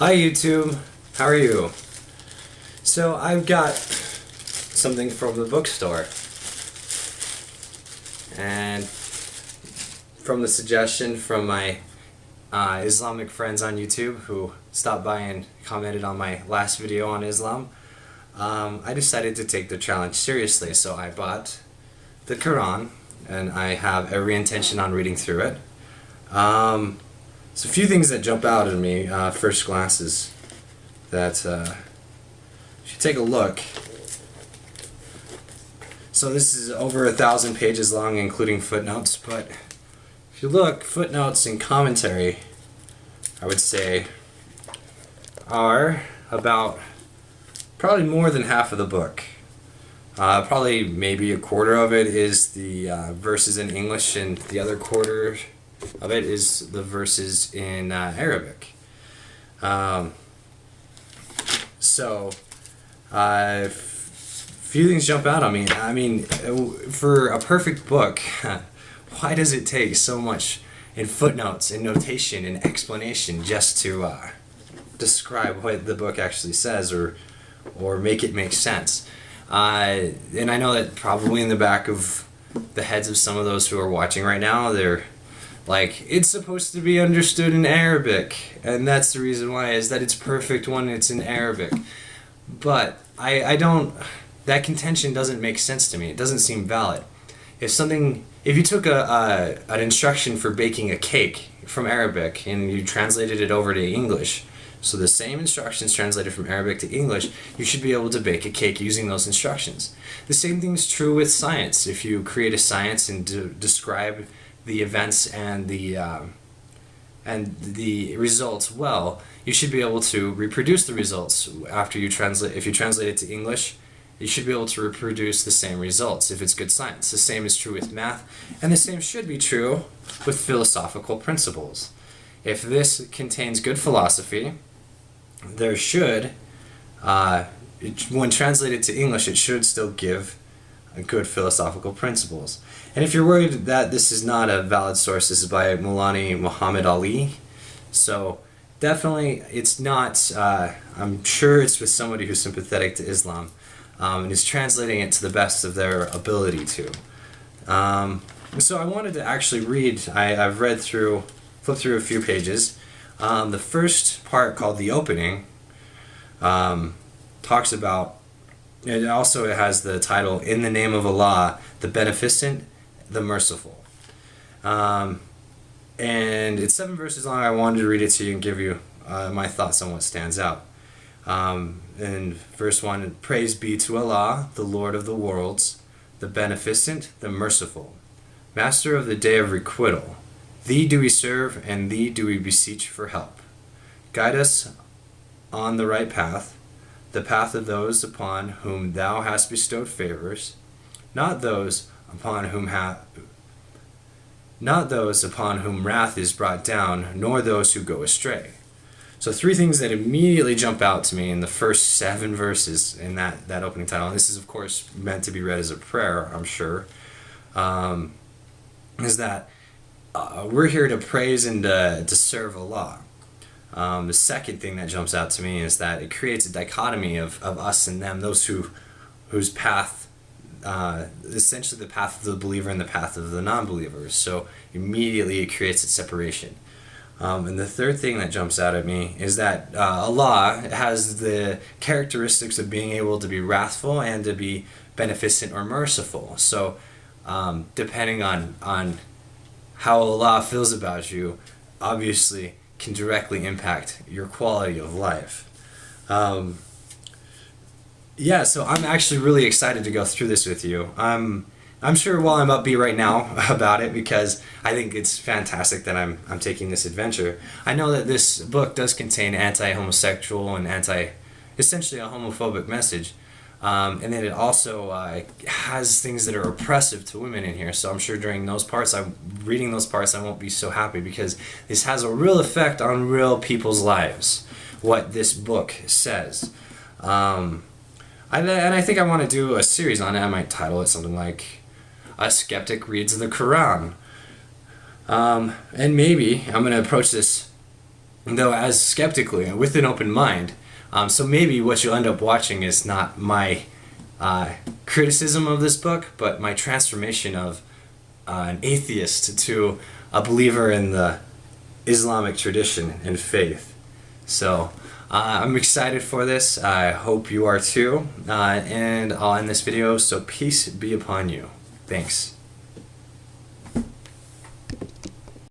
Hi YouTube, how are you? So I've got something from the bookstore, and from the suggestion from my Islamic friends on YouTube who stopped by and commented on my last video on Islam, I decided to take the challenge seriously. So I bought the Qur'an and I have every intention on reading through it. So a few things that jump out at me first glance is that you should take a look. So this is over 1,000 pages long, including footnotes, but if you look, footnotes and commentary, I would say, are about probably more than half of the book. Probably maybe a quarter of it is the verses in English, and the other quarter of it is the verses in Arabic. Few things jump out on me. I mean, for a perfect book, why does it take so much in footnotes and notation and explanation just to describe what the book actually says, or make it make sense? And I know that probably in the back of the heads of some of those who are watching right now, they're like, it's supposed to be understood in Arabic, and that's the reason why, is that it's perfect when it's in Arabic. But I don't, that contention doesn't make sense to me. It doesn't seem valid. If you took an instruction for baking a cake from Arabic and you translated it over to English, so the same instructions translated from Arabic to English, you should be able to bake a cake using those instructions. The same thing is true with science. If you create a science and describe the events and the results well, you should be able to reproduce the results after you translate. If you translate it to English, you should be able to reproduce the same results if it's good science. The same is true with math, and the same should be true with philosophical principles. If this contains good philosophy, there should, when translated to English, it should still give good philosophical principles. And if you're worried that this is not a valid source, this is by Maulana Muhammad Ali. So definitely it's not, I'm sure it's with somebody who's sympathetic to Islam and is translating it to the best of their ability to. So I wanted to actually read, I've flipped through a few pages. The first part, called the opening, talks about, it has the title, "In the Name of Allah, the Beneficent, the Merciful." And it's 7 verses long. I wanted to read it to you and give you my thoughts on what stands out. In verse 1, "Praise be to Allah, the Lord of the worlds, the Beneficent, the Merciful, Master of the day of requital. Thee do we serve, and Thee do we beseech for help. Guide us on the right path, the path of those upon whom Thou hast bestowed favors, not those upon whom wrath is brought down, nor those who go astray." So 3 things that immediately jump out to me in the first 7 verses in that opening title, and this is of course meant to be read as a prayer, I'm sure, is that we're here to praise and to serve Allah. The second thing that jumps out to me is that it creates a dichotomy of us and them, those whose path, essentially the path of the believer and the path of the non-believers. So immediately it creates a separation. And the third thing that jumps out at me is that Allah has the characteristics of being able to be wrathful and to be beneficent or merciful. So depending on how Allah feels about you, obviously can directly impact your quality of life. Yeah, so I'm actually really excited to go through this with you. I'm sure while I'm upbeat right now about it, because I think it's fantastic that I'm taking this adventure. I know that this book does contain anti-homosexual and essentially a homophobic message. And then it also has things that are oppressive to women in here. So I'm sure during those parts, reading those parts, I won't be so happy, because this has a real effect on real people's lives, what this book says. And I think I want to do a series on it. I might title it something like "A Skeptic Reads the Qur'an." And maybe I'm going to approach this though as skeptically and with an open mind. So maybe what you'll end up watching is not my criticism of this book, but my transformation of an atheist to a believer in the Islamic tradition and faith. So I'm excited for this. I hope you are too. And I'll end this video, so peace be upon you. Thanks.